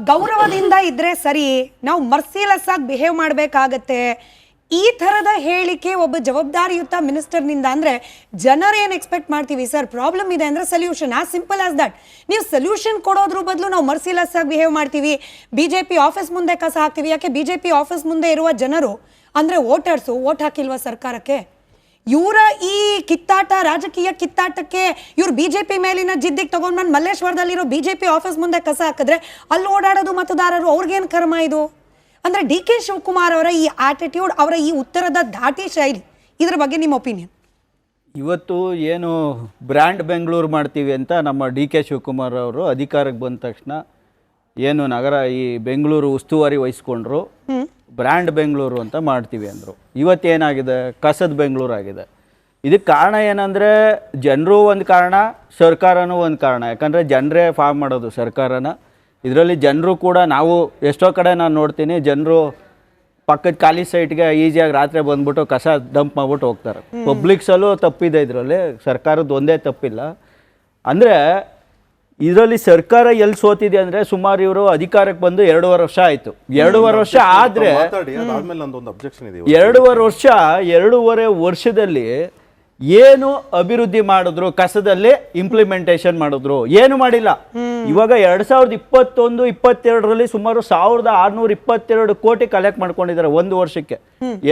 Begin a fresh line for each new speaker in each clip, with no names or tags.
ಗೌರವದಿಂದ ಇದ್ರೆ ಸರಿ, ನಾವು ಮರ್ಸಿಲೆಸ್ ಆಗಿ ಬಿಹೇವ್ ಮಾಡಬೇಕಾಗತ್ತೆ. ಈ ಥರದ ಹೇಳಿಕೆ ಒಬ್ಬ ಜವಾಬ್ದಾರಿಯುತ ಮಿನಿಸ್ಟರ್ನಿಂದ ಅಂದರೆ ಜನರು ಏನು ಎಕ್ಸ್ಪೆಕ್ಟ್ ಮಾಡ್ತೀವಿ? ಸರ್, ಪ್ರಾಬ್ಲಮ್ ಇದೆ ಅಂದರೆ solution, as simple as that. ನೀವು ಸೊಲ್ಯೂಷನ್ ಕೊಡೋದ್ರ ಬದಲು ನಾವು ಮರ್ಸಿಲೆಸ್ ಆಗಿ ಬಿಹೇವ್ ಮಾಡ್ತೀವಿ, BJP ಆಫೀಸ್ ಮುಂದೆ ಕಸ ಹಾಕ್ತೀವಿ. ಯಾಕೆ BJP ಆಫೀಸ್ ಮುಂದೆ ಇರುವ ಜನರು ಅಂದರೆ ವೋಟರ್ಸು ವೋಟ್ ಹಾಕಿಲ್ವಾ ಸರ್ಕಾರಕ್ಕೆ? ಇವರ ಈ ಕಿತ್ತಾಟ, ರಾಜಕೀಯ ಕಿತ್ತಾಟಕ್ಕೆ ಇವ್ರು BJP ಮೇಲಿನ ಜಿದ್ದಿಗೆ ತಗೊಂಡು ಬಂದು ಮಲ್ಲೇಶ್ವರದಲ್ಲಿರೋ BJP ಆಫೀಸ್ ಮುಂದೆ ಕಸ ಹಾಕಿದ್ರೆ ಅಲ್ಲಿ ಓಡಾಡೋದು ಮತದಾರರು, ಅವ್ರಿಗೇನು ಕರ್ಮ ಇದು? ಅಂದರೆ DK ಶಿವಕುಮಾರ್ ಅವರ ಈ ಆಟಿಟ್ಯೂಡ್, ಅವರ ಈ ಉತ್ತರದ ಧಾಟಿ ಶೈಲಿ, ಇದ್ರ ಬಗ್ಗೆ ನಿಮ್ಮ ಒಪಿನಿಯನ್?
ಇವತ್ತು ಏನು ಬ್ರ್ಯಾಂಡ್ ಬೆಂಗಳೂರು ಮಾಡ್ತೀವಿ ಅಂತ ನಮ್ಮ DK ಶಿವಕುಮಾರ್ ಅವರು ಅಧಿಕಾರಕ್ಕೆ ಬಂದ ತಕ್ಷಣ ಏನು ನಗರ ಈ ಬೆಂಗಳೂರು ಉಸ್ತುವಾರಿ ವಹಿಸ್ಕೊಂಡ್ರು, ಬ್ರ್ಯಾಂಡ್ ಬೆಂಗಳೂರು ಅಂತ ಮಾಡ್ತೀವಿ ಅಂದರು. ಇವತ್ತೇನಾಗಿದೆ? ಕಸದ ಬೆಂಗಳೂರು ಆಗಿದೆ. ಇದಕ್ಕೆ ಕಾರಣ ಏನಂದರೆ ಜನರು ಒಂದು ಕಾರಣ, ಸರ್ಕಾರನೂ ಒಂದು ಕಾರಣ. ಯಾಕಂದರೆ ಜನರೇ ಫಾರ್ಮ್ ಮಾಡೋದು ಸರ್ಕಾರನ. ಇದರಲ್ಲಿ ಜನರು ಕೂಡ, ನಾವು ಎಷ್ಟೋ ಕಡೆ ನಾನು ನೋಡ್ತೀನಿ, ಜನರು ಪಕ್ಕದ ಖಾಲಿ ಸೈಟ್ಗೆ ಈಸಿಯಾಗಿ ರಾತ್ರಿ ಬಂದ್ಬಿಟ್ಟು ಕಸ ಡಂಪ್ ಮಾಡ್ಬಿಟ್ಟು ಹೋಗ್ತಾರೆ. ಪಬ್ಲಿಕ್ಸಲ್ಲೂ ತಪ್ಪಿದೆ, ಇದರಲ್ಲಿ ಸರ್ಕಾರದ್ದು ಒಂದೇ ತಪ್ಪಿಲ್ಲ. ಅಂದರೆ ಇದರಲ್ಲಿ ಸರ್ಕಾರ ಎಲ್ಲಿ ಸೋತಿದೆ ಅಂದರೆ, ಸುಮಾರು ಇವರು ಅಧಿಕಾರಕ್ಕೆ ಬಂದು 2.5 ವರ್ಷ ಆಯಿತು. 2.5 ವರ್ಷ ಆದರೆ 2.5 ವರ್ಷದಲ್ಲಿ ಏನು ಅಭಿವೃದ್ಧಿ ಮಾಡಿದ್ರು? ಕಸದಲ್ಲಿ ಇಂಪ್ಲಿಮೆಂಟೇಷನ್ ಮಾಡಿದ್ರು? ಏನು ಮಾಡಿಲ್ಲ. ಇವಾಗ 2021-22ರಲ್ಲಿ ಸುಮಾರು 1622 ಕೋಟಿ ಕಲೆಕ್ಟ್ ಮಾಡ್ಕೊಂಡಿದ್ದಾರೆ ಒಂದು ವರ್ಷಕ್ಕೆ.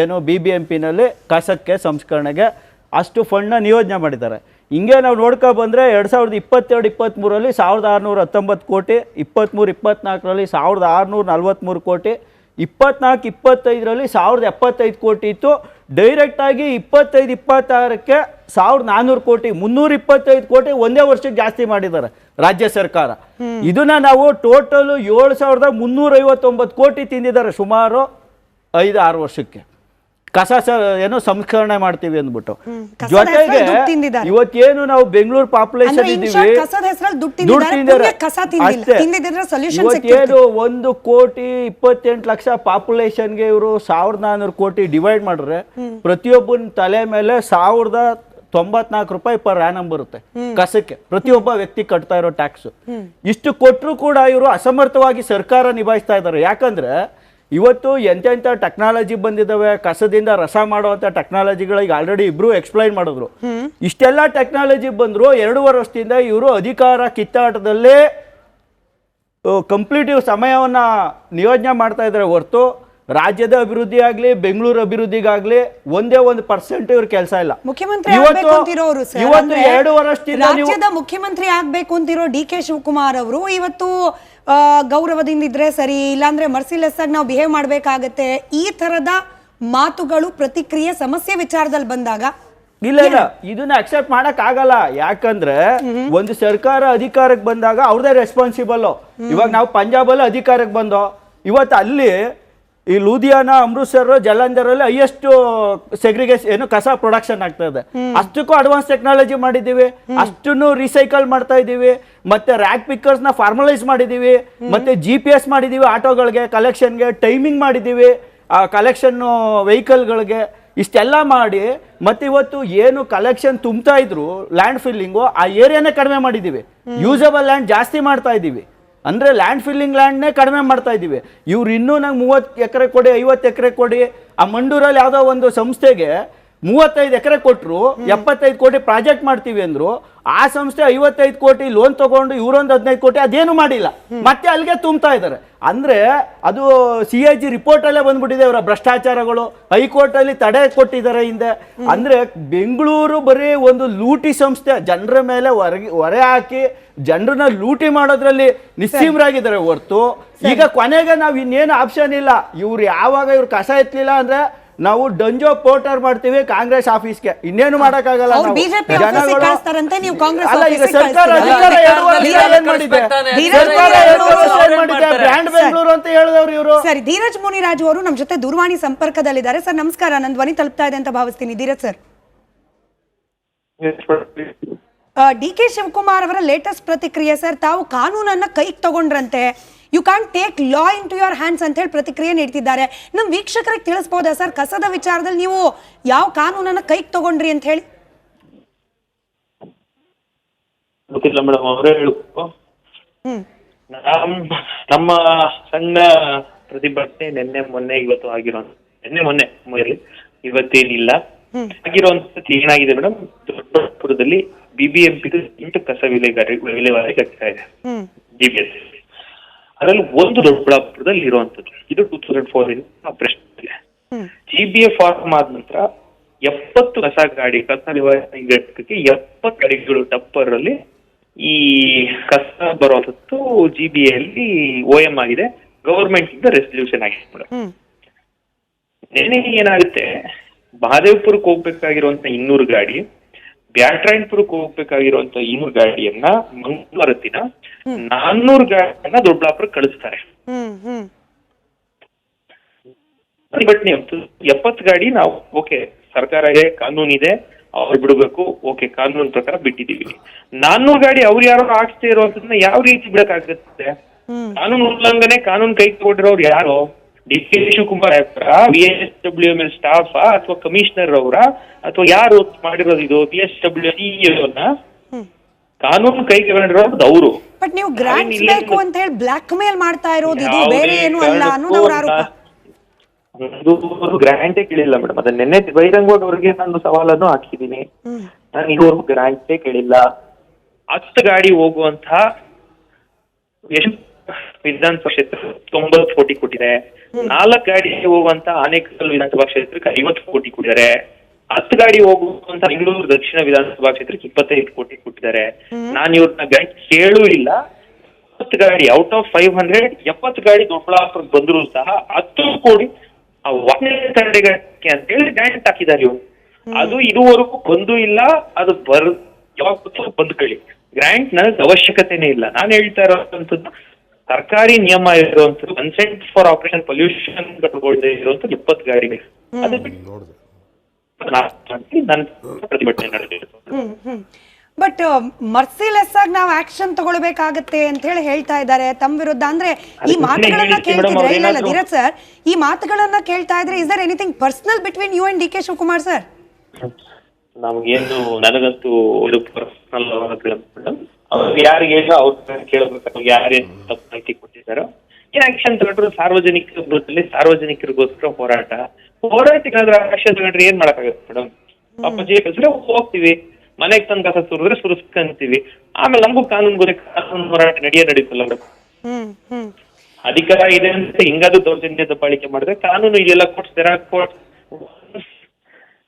ಏನು BBMP-ನಲ್ಲಿ ಕಸಕ್ಕೆ ಸಂಸ್ಕರಣೆಗೆ ಅಷ್ಟು ಫಂಡ್ನ ನಿಯೋಜನೆ ಮಾಡಿದ್ದಾರೆ. ಹಿಂಗೆ ನಾವು ನೋಡ್ಕೊ ಬಂದರೆ 2022-23ರಲ್ಲಿ 1619 ಕೋಟಿ, 23-24ರಲ್ಲಿ 1643 ಕೋಟಿ, 24-25ರಲ್ಲಿ 1075 ಕೋಟಿ ಇತ್ತು. ಡೈರೆಕ್ಟಾಗಿ 25-26ಕ್ಕೆ 1400 ಕೋಟಿ, 325 ಕೋಟಿ ಒಂದೇ ವರ್ಷಕ್ಕೆ ಜಾಸ್ತಿ ಮಾಡಿದ್ದಾರೆ ರಾಜ್ಯ ಸರ್ಕಾರ. ಇದನ್ನ ನಾವು ಟೋಟಲು 7359 ಕೋಟಿ ತಿಂದಿದ್ದಾರೆ ಸುಮಾರು 5-6 ವರ್ಷಕ್ಕೆ. ಕಸ ಏನೋ ಸಂಸ್ಕರಣೆ ಮಾಡ್ತೀವಿ ಅಂದ್ಬಿಟ್ಟು. ಜೊತೆಗೆ ಇವತ್ತೇನು ನಾವು ಬೆಂಗಳೂರು ಪಾಪ್ಯುಲೇಷನ್ ಇದ್ದೀವಿ, ಇವತ್ತೇನು 1,28,00,000 ಪಾಪ್ಯುಲೇಷನ್ಗೆ ಇವರು 1400 ಕೋಟಿ ಡಿವೈಡ್ ಮಾಡಿದ್ರೆ ಪ್ರತಿಯೊಬ್ಬನ ತಲೆ ಮೇಲೆ 1094 ರೂಪಾಯಿ ಪರ್ ಆ್ಯನಮ್ ಬರುತ್ತೆ ಕಸಕ್ಕೆ. ಪ್ರತಿಯೊಬ್ಬ ವ್ಯಕ್ತಿ ಕಟ್ತಾ ಇರೋ ಟ್ಯಾಕ್ಸ್. ಇಷ್ಟು ಕೊಟ್ಟರು ಕೂಡ ಇವರು ಅಸಮರ್ಥವಾಗಿ ಸರ್ಕಾರ ನಿಭಾಯಿಸ್ತಾ ಇದ್ದಾರೆ. ಯಾಕಂದ್ರೆ ಇವತ್ತು ಎಂತೆಂಥ ಟೆಕ್ನಾಲಜಿ ಬಂದಿದ್ದಾವೆ, ಕಸದಿಂದ ರಸ ಮಾಡುವಂಥ ಟೆಕ್ನಾಲಜಿಗಳಿಗೆ ಆಲ್ರೆಡಿ ಇಬ್ರು ಎಕ್ಸ್ಪ್ಲೈನ್ ಮಾಡಿದ್ರು. ಇಷ್ಟೆಲ್ಲ ಟೆಕ್ನಾಲಜಿ ಬಂದ್ರು 2.5 ವರ್ಷದಿಂದ ಇವರು ಅಧಿಕಾರ ಕಿತ್ತಾಟದಲ್ಲೇ ಕಂಪ್ಲೀಟ್ ಸಮಯವನ್ನ ನಿಯೋಜನೆ ಮಾಡ್ತಾ ಇದ್ದಾರೆ ಹೊರತು ರಾಜ್ಯದ ಅಭಿವೃದ್ಧಿ ಆಗ್ಲಿ, ಬೆಂಗಳೂರು ಅಭಿವೃದ್ಧಿಗಾಗ್ಲಿ ಒಂದೇ 1% ಇವ್ರ ಕೆಲಸ ಇಲ್ಲ.
ಮುಖ್ಯಮಂತ್ರಿ ರಾಜ್ಯದ ಮುಖ್ಯಮಂತ್ರಿ ಆಗ್ಬೇಕು ಅಂತಿರೋ DK ಶಿವಕುಮಾರ್ ಅವರು ಇವತ್ತು ಗೌರವದಿಂದ ಇದ್ರೆ ಸರಿ, ಇಲ್ಲಾಂದ್ರೆ ಮರ್ಸಿಲೆಸ್ ಆಗಿ ನಾವು ಬಿಹೇವ್ ಮಾಡ್ಬೇಕಾಗತ್ತೆ, ಈ ತರದ ಮಾತುಗಳು, ಪ್ರತಿಕ್ರಿಯೆ, ಸಮಸ್ಯೆ ವಿಚಾರದಲ್ಲಿ ಬಂದಾಗ
ಇಲ್ಲ ಇದನ್ನ ಅಕ್ಸೆಪ್ಟ್ ಮಾಡಕ್ ಆಗಲ್ಲ. ಯಾಕಂದ್ರೆ ಒಂದು ಸರ್ಕಾರ ಅಧಿಕಾರಕ್ಕೆ ಬಂದಾಗ ಅವ್ರದೇ ರೆಸ್ಪಾನ್ಸಿಬಲ್. ಇವಾಗ ನಾವು ಪಂಜಾಬಲ್ಲಿ ಅಧಿಕಾರಕ್ಕೆ ಬಂದೋ, ಇವತ್ತು ಅಲ್ಲಿ ಈ ಲೂಧಿಯಾನ, ಅಮೃತ್ಸರ್, ಜಲಂಧರಲ್ಲಿ ಹೈಯೆಸ್ಟ್ ಸೆಗ್ರಿಗೇಷನ್ ಕಸ ಪ್ರೊಡಕ್ಷನ್ ಆಗ್ತಾ ಇದೆ. ಅಷ್ಟಕ್ಕೂ ಅಡ್ವಾನ್ಸ್ ಟೆಕ್ನಾಲಜಿ ಮಾಡಿದೀವಿ, ಅಷ್ಟನ್ನು ರೀಸೈಕಲ್ ಮಾಡ್ತಾ ಇದೀವಿ. ಮತ್ತೆ ರ್ಯಾಕ್ ಪಿಕ್ಕರ್ಸ್ ನ ಫಾರ್ಮಲೈಸ್ ಮಾಡಿದೀವಿ, ಮತ್ತೆ GPS ಮಾಡಿದೀವಿ ಆಟೋಗಳಿಗೆ, ಕಲೆಕ್ಷನ್ಗೆ ಟೈಮಿಂಗ್ ಮಾಡಿದೀವಿ, ಕಲೆಕ್ಷನ್ ವೆಹಿಕಲ್ಗಳಿಗೆ. ಇಷ್ಟೆಲ್ಲ ಮಾಡಿ ಮತ್ತೆ ಇವತ್ತು ಏನು ಕಲೆಕ್ಷನ್ ತುಂಬ್ತಾ ಇದ್ರು ಲ್ಯಾಂಡ್ ಫಿಲ್ಲಿಂಗು, ಆ ಏರಿಯಾನೇ ಕಡಿಮೆ ಮಾಡಿದೀವಿ. ಯೂಸಬಲ್ ಲ್ಯಾಂಡ್ ಜಾಸ್ತಿ ಮಾಡ್ತಾ ಇದೀವಿ. ಅಂದರೆ ಲ್ಯಾಂಡ್ ಫಿಲ್ಲಿಂಗ್ ಲ್ಯಾಂಡ್ನೇ ಕಡಿಮೆ ಮಾಡ್ತಾ ಇದ್ದೀವಿ. ಇವ್ರು ಇನ್ನೂ ನಂಗೆ 30 ಎಕರೆ ಕೊಡಿ, 50 ಎಕರೆ ಕೊಡಿ. ಆ ಮಂಡೂರಲ್ಲಿ ಯಾವುದೋ ಒಂದು ಸಂಸ್ಥೆಗೆ 35 ಎಕರೆ ಕೊಟ್ಟರು, 75 ಕೋಟಿ ಪ್ರಾಜೆಕ್ಟ್ ಮಾಡ್ತೀವಿ ಅಂದರು. ಆ ಸಂಸ್ಥೆ 55 ಕೋಟಿ ಲೋನ್ ತಗೊಂಡು ಇವರೊಂದು 15 ಕೋಟಿ ಅದೇನು ಮಾಡಿಲ್ಲ, ಮತ್ತೆ ಅಲ್ಲಿಗೆ ತುಂಬ್ತಾ ಇದ್ದಾರೆ. ಅಂದರೆ ಅದು CAG ರಿಪೋರ್ಟಲ್ಲೇ ಬಂದ್ಬಿಟ್ಟಿದೆ ಅವರ ಭ್ರಷ್ಟಾಚಾರಗಳು. ಹೈಕೋರ್ಟಲ್ಲಿ ತಡೆ ಕೊಟ್ಟಿದ್ದಾರೆ ಹಿಂದೆ. ಅಂದರೆ ಬೆಂಗಳೂರು ಬರೀ ಒಂದು ಲೂಟಿ ಸಂಸ್ಥೆ, ಜನರ ಮೇಲೆ ಹೊರೆ ಹಾಕಿ ಜನರನ್ನ ಲೂಟಿ ಮಾಡೋದ್ರಲ್ಲಿ ನಿಸ್ಸೀಮರಾಗಿದ್ದಾರೆ ಹೊರತು ಈಗ ಕೊನೆಗೆ ನಾವು ಇನ್ನೇನು ಆಪ್ಷನ್ ಇಲ್ಲ. ಇವ್ರು ಯಾವಾಗ ಇವ್ರು ಕಸ ಎತ್ತಲಿಲ್ಲ ಅಂದ್ರೆ ನಾವು ಡಂಜೋ ಪೋರ್ಟರ್ ಮಾಡ್ತೀವಿ ಕಾಂಗ್ರೆಸ್ ಆಫೀಸ್ಗೆ, ಇನ್ನೇನು ಮಾಡಕ್ಕಾಗಲ್ಲ. ಬ್ರ್ಯಾಂಡ್ ಬೆಂಗಳೂರು ಅಂತ ಹೇಳಿದವರು ಇವರು.
ಸರಿ, ಧೀರಜ್ ಮುನಿರಾಜು ಅವರು ನಮ್ಮ ಜೊತೆ ದೂರವಾಣಿ ಸಂಪರ್ಕದಲ್ಲಿದ್ದಾರೆ. ಸರ್ ನಮಸ್ಕಾರ, ನನ್ನ ಧ್ವನಿ ತಲುಪ್ತಾ ಇದೆ ಅಂತ ಭಾವಿಸ್ತೀನಿ. ಧೀರಜ್ ಸರ್, DK ಶಿವಕುಮಾರ್ ಅವರ ಲೇಟೆಸ್ಟ್ ಪ್ರತಿಕ್ರಿಯೆ ಸರ್, ತಾವು ಕಾನೂನನ್ನ ಕೈಗೆ ತಗೊಂಡ್ರಂತೆ, you can take law into your hands ಅಂತ ಹೇಳಿ ಪ್ರತಿಕ್ರಿಯೆ ನೀಡ್ತಿದ್ದಾರೆ. ನಮ್ಮ ವೀಕ್ಷಕರಿಗೆ ತಿಳಿಸಬಹುದಾ ಸರ್, ಕಸದ ವಿಚಾರದಲ್ಲಿ ನೀವು ಯಾವ ಕಾನೂನನ್ನ ಕೈಗೆ ತಗೊಂಡ್ರಿ ಅಂತ ಹೇಳಿ?
ಗೊತ್ತಿಲ್ಲ ಮೇಡಮ್, ಅವರೇ ಹೇಳು. ನಮ್ಮ ಸಣ್ಣ ಪ್ರತಿಭಟನೆ ನಿನ್ನೆ ಮೊನ್ನೆ ಇವತ್ತು ನಿನ್ನೆ ಮೊನ್ನೆ ಇವತ್ತೇನಿಲ್ಲ. ಆಗಿರುವಂತದ್ದು ಏನಾಗಿದೆ ಮೇಡಮ್, ದೊಡ್ಡಬಳ್ಳಾಪುರದಲ್ಲಿ BBMP 8 ಕಸ ವಿಲೇವಾರಿ ಆಗ್ತಾ ಇದೆ GBS. ಅದರಲ್ಲಿ ಒಂದು ದೊಡ್ಡಬಳ್ಳಾಪುರದಲ್ಲಿ ಇರುವಂತದ್ದು. ಇದು 2004 ಆಪರೇಷನ್ ಇದೆ. GBA ಫಾರ್ಮ್ ಆದ ನಂತರ 70 ಕಸ ವಿಲೇವಾರಿ ಘಟಕಕ್ಕೆ 70 ಗಾಡಿಗಳು ಟಪ್ಪರ್ ಅಲ್ಲಿ ಈ ಕಸ ಬರುವಂತದ್ದು GBA ಅಲ್ಲಿ OM ಆಗಿದೆ. ಗವರ್ಮೆಂಟ್ ಇಂದ ರೆಸಲ್ಯೂಷನ್ ಆಗಿದೆ ಮೇಡಮ್. ನೆನೆ ಏನಾಗುತ್ತೆ, ಮಹದೇವಪುರಕ್ಕೆ ಹೋಗ್ಬೇಕಾಗಿರುವಂತ 200 ಗಾಡಿ, ಬ್ಯಾಟ್ರಾಯನ್ಪುರಕ್ಕೆ ಹೋಗ್ಬೇಕಾಗಿರುವಂತ 200 ಗಾಡಿಯನ್ನ ಮಂಗಳವಾರ ದಿನ 400 ಗಾಡಿಯನ್ನ ದೊಡ್ಡಬಳ್ಳಾಪುರಕ್ಕೆ ಕಳಿಸ್ತಾರೆ. ಪ್ರತಿಭಟನೆ 70 ಗಾಡಿ ನಾವು ಓಕೆ, ಸರ್ಕಾರ ಇದೆ, ಕಾನೂನಿದೆ, ಅವ್ರು ಬಿಡಬೇಕು, ಓಕೆ, ಕಾನೂನು ಪ್ರಕಾರ ಬಿಟ್ಟಿದೀವಿ. 400 ಗಾಡಿ ಅವ್ರು ಯಾರೋ ಆಡ್ಸ್ತಾ ಇರುವಂತದನ್ನ ಯಾವ ರೀತಿ ಬಿಡಕ್ಕಾಗುತ್ತೆ? ಕಾನೂನು ಉಲ್ಲಂಘನೆ, ಕಾನೂನು ಕೈ ತಗೊಂಡಿರೋರು ಯಾರು? DK ಶಿವಕುಮಾರ್ ಅವರ, BSWML ಸ್ಟಾಫ್ ಅಥವಾ ಕಮಿಷನರ್ ಅವರ, ಅಥವಾ ಯಾರು ಮಾಡಿರೋದು? ಇದು BSW CEO ಕಾನೂನು ಕೈ ತಗೊಂಡಿರೋದು ಅವರು.
ಬಟ್ ನೀವು ಗ್ರಾಂಟ್ಸ್ ಬೇಕು ಅಂತ ಹೇಳಿ ಬ್ಲಾಕ್ ಮೇಲ್ ಮಾಡ್ತಾ ಇರೋದು ಇದು ಬೇರೆ ಏನು ಅಲ್ಲ ಅನ್ನೋದು ಅವರ ಆರೋಪ.
ಒಂದು ಗ್ರಾಂಟೇ ಕೇಳಿಲ್ಲ ಮೇಡಮ್. ಅದನ್ನ ನಿನ್ನೆ ಬಹಿರಂಗವಾಗಿ ಅವ್ರಿಗೆ ನಾನು ಸವಾಲನ್ನು ಹಾಕಿದ್ದೀನಿ. ನಾನು ಇದುವರೆಗೂ ಗ್ರಾಂಟೇ ಕೇಳಿಲ್ಲ. 10 ಗಾಡಿ ಹೋಗುವಂತಹ ವಿಧಾನಸಭಾ ಕ್ಷೇತ್ರ 90 ಕೋಟಿ ಕೊಟ್ಟಿದೆ. 4 ಗಾಡಿ ಹೋಗುವಂತ ಆನೇಕಲ್ ವಿಧಾನಸಭಾ ಕ್ಷೇತ್ರಕ್ಕೆ 50 ಕೋಟಿ ಕೊಟ್ಟಿದ್ದಾರೆ. 10 ಗಾಡಿ ಹೋಗುವಂತ ಬೆಂಗಳೂರು ದಕ್ಷಿಣ ವಿಧಾನಸಭಾ ಕ್ಷೇತ್ರಕ್ಕೆ 25 ಕೋಟಿ ಕೊಟ್ಟಿದ್ದಾರೆ. ನಾನು ಇವ್ರನ್ನ ಗ್ರಾಂಟ್ ಕೇಳೂ ಇಲ್ಲ. 10 ಗಾಡಿ ಔಟ್ ಆಫ್ 500, 70 ಗಾಡಿ ದೊಡ್ಡಬಳ್ಳಾಪುರಕ್ಕೆ ಬಂದ್ರು ಸಹ 10 ಕೋಟಿ ತಡೆಗಟ್ಟಕ್ಕೆ ಅಂತ ಹೇಳಿ ಗ್ರಾಂಟ್ ಹಾಕಿದ್ದಾರೆ ಇವ್ರು. ಅದು ಇದುವರೆಗೂ ಬಂದೂ ಇಲ್ಲ. ಅದು ಯಾವಾಗ ಬಂದ್ಕೊಳ್ಳಿ, ಗ್ರಾಂಟ್ ನನಗೆ ಅವಶ್ಯಕತೆನೇ ಇಲ್ಲ. ನಾನು ಹೇಳ್ತಾ ಇರೋಂಥದ್ದು ಸರ್ಕಾರಿ ನಿಯಮ ಇರುವಂತದ್ದು ಕನ್ಸೆಂಟ್ ಫಾರ್ ಆಪರೇಷನ್ ಪೊಲ್ಯೂಷನ್ ಕಟ್ಕೊಳ್ದೆ ಇರುವಂತದ್ದು 20 ಗಾಡಿಗಳು. ಅದು ಬಿಟ್ಟು ನಾನು ಪ್ರತಿಭಟನೆ ನಡೆದಿತ್ತು.
ಬಟ್ ಮರ್ಸಿಲೆಸ್ ಆಗಿ ನಾವು ಆಕ್ಷನ್ ತಗೊಳ್ಬೇಕಾಗತ್ತೆ ಅಂತ ಹೇಳಿ ಹೇಳ್ತಾ ಇದ್ದಾರೆ ತಮ್ಮ ವಿರುದ್ಧ. ಅಂದ್ರೆ ಈ ಮಾತುಗಳನ್ನ ಕೇಳ್ತಿದ್ರೆ, ಇಲ್ಲ ಧೀರಜ್ ಸರ್, ಈ ಮಾತುಗಳನ್ನ ಕೇಳ್ತಾ ಇದ್ರೆ is there anything personal between you and DK Shivakumar sir?
ನಮ್ಗೇನು, ನನಗಂತೂ ಇದು ಪರ್ಸನಲ್ ಅವ್ರು ಯಾರಿಗೆ ಅವ್ರ ಕೇಳಬೇಕು, ಯಾರೇನು ತಪ್ಪು ಮಾಹಿತಿ ಕೊಟ್ಟಿದ್ದಾರೋ, ಏನ್ ಆಕ್ಷನ್ ತಗೊಂಡ್ರು ಸಾರ್ವಜನಿಕರಿಗೋಸ್ಕರ ಹೋರಾಟಕ್ಕಾದ್ರೆ ಆಕ್ಷನ್ ತಗೊಂಡ್ರೆ ಏನ್ ಮಾಡಕ್ಕಾಗತ್ತೆ ಮೇಡಮ್? ಪಾಪ ಜೈಲ್ರೆ ಹೋಗ್ತೀವಿ, ಮನೆಗೆ ತಂದು ಕಸ ಸುರಿದ್ರೆ ಸುರಿಸ್ಕೊಂತೀವಿ, ಆಮೇಲೆ ನಮಗೂ ಕಾನೂನು ಹೋರಾಟ ನಡೀತಲ್ಲ ಮೇಡಮ್. ಅಧಿಕಾರ ಇದೆ ಅಂತ ಹಿಂಗಾದ್ರೂ ದೌರ್ಜನ್ಯ ದಬ್ಬಾಳಿಕೆ ಮಾಡಿದ್ರೆ ಕಾನೂನು ಇದೆಲ್ಲ court.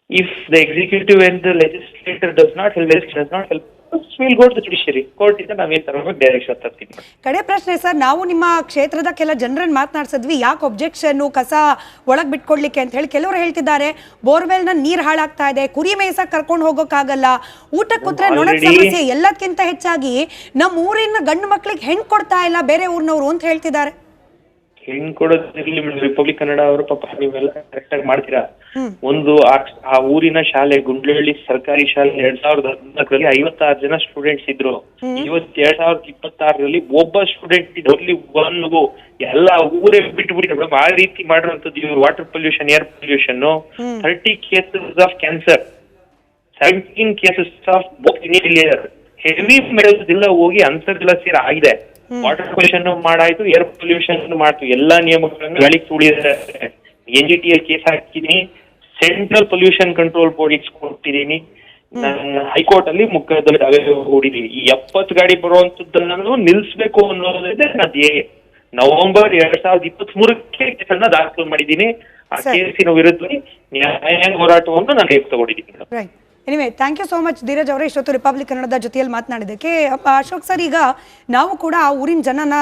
If the executive and the legislature does not help, we'll go to the judiciary. Court ಇಂದ ನಾವೇನ್ ತರಬೇಕು ಡೈರೆಕ್ಷನ್ ತರ್ತೀವಿ.
ಕಡೆ ಪ್ರಶ್ನೆ ಸರ್, ನಾವು ನಿಮ್ಮ ಕ್ಷೇತ್ರದ ಕೆಲ ಜನರನ್ನ ಮಾತನಾಡ್ಸಿದ್ವಿ, ಯಾಕೆ ಒಬ್ಜೆಕ್ಷನ್ ಕಸ ಒಳಗ್ ಬಿಟ್ಕೊಡ್ಲಿಕ್ಕೆ ಅಂತ ಹೇಳಿ. ಕೆಲವರು ಹೇಳ್ತಿದ್ದಾರೆ ಬೋರ್ವೆಲ್ ನ ನೀರ್ ಹಾಳಾಗ್ತಾ ಇದೆ, ಕುರಿ ಮೇಯ್ಸಕ್ ಕರ್ಕೊಂಡು ಹೋಗೋಕ್ಕಾಗಲ್ಲ, ಊಟಕ್ಕೆ ಕೂತ್ರೆ ನೊಣದ ಸಮಸ್ಯೆ, ಎಲ್ಲದಕ್ಕಿಂತ ಹೆಚ್ಚಾಗಿ ನಮ್ಮ ಊರಿನ ಗಂಡು ಮಕ್ಳಿಗೆ ಹೆಣ್ ಕೊಡ್ತಾ ಇಲ್ಲ ಬೇರೆ ಊರಿನವರು ಅಂತ ಹೇಳ್ತಿದ್ದಾರೆ.
ಹೆಣ್ ಕೊಡೋದಿರ್ಲಿ ಮೇಡಮ್, ರಿಪಬ್ಲಿಕ್ ಕನ್ನಡ ಅವರು ಪಾಪ ನೀವೆಲ್ಲ ಕರೆಕ್ಟ್ ಆಗಿ ಮಾಡ್ತೀರಾ. ಒಂದು ಆ ಊರಿನ ಶಾಲೆ ಗುಂಡ್ಲಹಳ್ಳಿ ಸರ್ಕಾರಿ ಶಾಲೆ 2014ರಲ್ಲಿ 56 ಜನ ಸ್ಟೂಡೆಂಟ್ಸ್ ಇದ್ರು. ಇವತ್ತು 2026ರಲ್ಲಿ ಒಬ್ಬ ಸ್ಟೂಡೆಂಟ್ ಇದ್ರಲ್ಲಿ ಒಂದು ಎಲ್ಲ ಊರೇ ಬಿಟ್ಬಿಟ್ಟು ಮೇಡಮ್. ಆ ರೀತಿ ಮಾಡಿರುವಂತದ್ದು ಇವ್ರು water pollution, air pollution, 30 cases of cancer, 17 cases of heavy metals ಎಲ್ಲ ಹೋಗಿ ಅಂತರ್ಜಲ ಸೇರ ಆಗಿದೆ. ವಾಟರ್ ಪೊಲ್ಯೂಷನ್ ಮಾಡಾಯ್ತು, ಏರ್ ಪೊಲ್ಯೂಷನ್ ಮಾಡ್ತು, ಎಲ್ಲಾ ನಿಯಮಗಳನ್ನು ಗಾಳಿಗೆ ತುಳಿದಿದ್ದಾರೆ. NGT ಕೇಸ್ ಹಾಕಿದೀನಿ, ಸೆಂಟ್ರಲ್ ಪೊಲ್ಯೂಷನ್ ಕಂಟ್ರೋಲ್ ಬೋರ್ಡ್ ಕೊಟ್ಟಿದ್ದೀನಿ, ನಾನು ಹೈಕೋರ್ಟ್ ಅಲ್ಲಿ ಮುಖದಲ್ಲಿ ಹೂಡಿದೀನಿ. ಈ 70 ಗಾಡಿ ಬರುವಂತದ್ದನ್ನು ನಿಲ್ಸ್ಬೇಕು ಅನ್ನೋದಿದೆ. ನವೆಂಬರ್ 2023ಕ್ಕೆ ಕೇಸನ್ನ ದಾಖಲು ಮಾಡಿದ್ದೀನಿ. ಆ ಕೇಸಿನ ವಿರುದ್ಧ ನ್ಯಾಯಾಂಗ ಹೋರಾಟವನ್ನು ನಾನು ತಗೊಂಡಿದ್ದೀನಿ.
Anyway, thank you so much Dheeraj ಅವರೇ, ಇಷ್ಟೊತ್ತು ರಿಪಬ್ಲಿಕ್ ಕನ್ನಡದ ಜೊತೆಯಲ್ಲಿ ಮಾತನಾಡಿದ್ದಕ್ಕೆ. ಅಶೋಕ್ ಸರ್, ಈಗ ನಾವು ಕೂಡ ಆ ಊರಿನ ಜನನ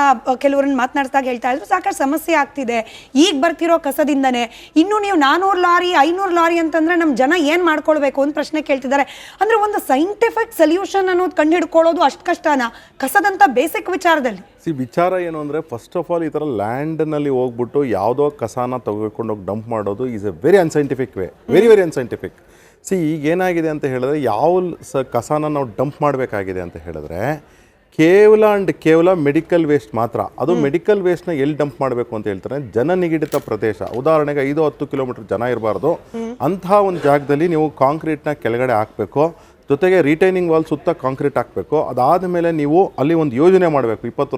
ಕೆಲವರನ್ನ ಮಾತನಾಡಿಸಿದಾಗ ಹೇಳ್ತಾ ಇದ್ರು ಸಾಕಷ್ಟು ಸಮಸ್ಯೆ ಆಗ್ತಿದೆ ಈಗ ಬರ್ತಿರೋ ಕಸದಿಂದನೇ. ಇನ್ನು ನೀವು 400 ಲಾರಿ 500 ಲಾರಿ ಅಂತಂದ್ರೆ ನಮ್ಮ ಜನ ಏನ್ ಮಾಡ್ಕೊಳ್ಬೇಕು ಅಂತ ಪ್ರಶ್ನೆ ಕೇಳ್ತಿದ್ದಾರೆ. ಅಂದ್ರೆ ಒಂದು ಸೈಂಟಿಫಿಕ್ ಸೊಲ್ಯೂಷನ್ ಅನ್ನೋದು ಕಂಡು ಹಿಡ್ಕೊಳ್ಳೋದು ಅಷ್ಟು ಕಷ್ಟನಾ ಕಸದಂತ ಬೇಸಿಕ್ ವಿಚಾರದಲ್ಲಿ?
ವಿಚಾರ ಏನು ಅಂದರೆ, ಫಸ್ಟ್ ಆಫ್ ಆಲ್ ಈ ಥರ ಲ್ಯಾಂಡ್ನಲ್ಲಿ ಹೋಗ್ಬಿಟ್ಟು ಯಾವುದೋ ಕಸಾನ ತೆಗೆದುಕೊಂಡೋಗಿ ಡಂಪ್ ಮಾಡೋದು is A very unscientific way, very unscientific. ಈಗ ಏನಾಗಿದೆ ಅಂತ ಹೇಳಿದ್ರೆ, ಯಾವ ಕಸಾನ ನಾವು ಡಂಪ್ ಮಾಡಬೇಕಾಗಿದೆ ಅಂತ ಹೇಳಿದ್ರೆ ಕೇವಲ ಮೆಡಿಕಲ್ ವೇಸ್ಟ್ ಮಾತ್ರ. ಅದು ಮೆಡಿಕಲ್ ವೇಸ್ಟ್ನ ಎಲ್ಲಿ ಡಂಪ್ ಮಾಡಬೇಕು ಅಂತ ಹೇಳ್ತಾರೆ, ಜನನಿಗದಿತ ಪ್ರದೇಶ, ಉದಾಹರಣೆಗೆ 5-10 ಕಿಲೋಮೀಟರ್ ಜನ ಇರಬಾರ್ದು ಅಂಥ ಒಂದು ಜಾಗದಲ್ಲಿ ನೀವು ಕಾಂಕ್ರೀಟ್ನ ಕೆಳಗಡೆ ಹಾಕಬೇಕು, ಜೊತೆಗೆ ರಿಟೈನಿಂಗ್ ವಾಲ್ ಸುತ್ತ ಕಾಂಕ್ರೀಟ್ ಹಾಕಬೇಕು. ಅದಾದ ಮೇಲೆ ನೀವು ಅಲ್ಲಿ ಒಂದು ಯೋಜನೆ ಮಾಡಬೇಕು, 20